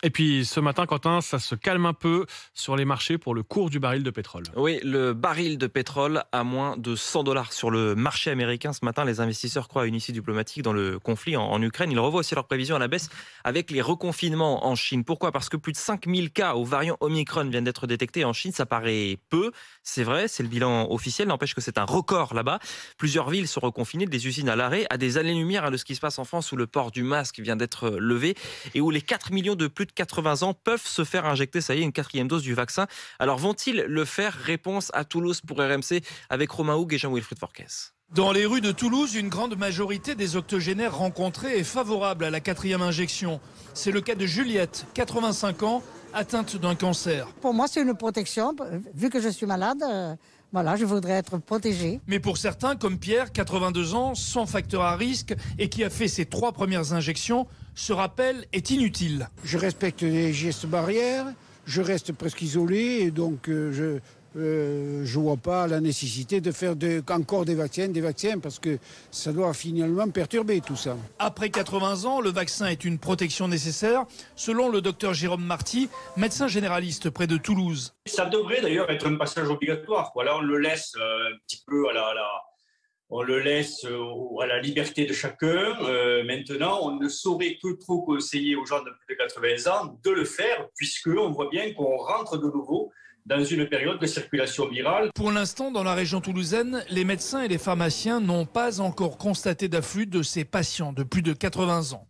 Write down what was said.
Et puis ce matin, Quentin, ça se calme un peu sur les marchés pour le cours du baril de pétrole. Oui, le baril de pétrole à moins de 100 dollars sur le marché américain ce matin. Les investisseurs croient à une issue diplomatique dans le conflit en Ukraine. Ils revoient aussi leurs prévisions à la baisse avec les reconfinements en Chine. Pourquoi? Parce que plus de 5000 cas au variant Omicron viennent d'être détectés en Chine. Ça paraît peu, c'est vrai, c'est le bilan officiel. N'empêche que c'est un record là-bas. Plusieurs villes sont reconfinées, des usines à l'arrêt, à des années-lumière de ce qui se passe en France où le port du masque vient d'être levé et où les 4 millions de plus de 80 ans peuvent se faire injecter, ça y est, une 4e dose du vaccin. Alors vont-ils le faire? Réponse à Toulouse pour RMC avec Romain Houg et Jean-Wilfried Forquès. Dans les rues de Toulouse, une grande majorité des octogénaires rencontrés est favorable à la 4e injection. C'est le cas de Juliette, 85 ans, atteinte d'un cancer. Pour moi, c'est une protection. Vu que je suis malade, voilà, je voudrais être protégée. Mais pour certains, comme Pierre, 82 ans, sans facteur à risque et qui a fait ses 3 premières injections, ce rappel est inutile. Je respecte les gestes barrières, je reste presque isolé et donc je vois pas la nécessité de faire encore des vaccins parce que ça doit finalement perturber tout ça. Après 80 ans, le vaccin est une protection nécessaire, selon le docteur Jérôme Marty, médecin généraliste près de Toulouse. Ça devrait d'ailleurs être un passage obligatoire. Voilà, on le laisse un petit peu on le laisse à la liberté de chacun. Maintenant, on ne saurait que trop conseiller aux gens de plus de 80 ans de le faire, puisqu'on voit bien qu'on rentre de nouveau dans une période de circulation virale. Pour l'instant, dans la région toulousaine, les médecins et les pharmaciens n'ont pas encore constaté d'afflux de ces patients de plus de 80 ans.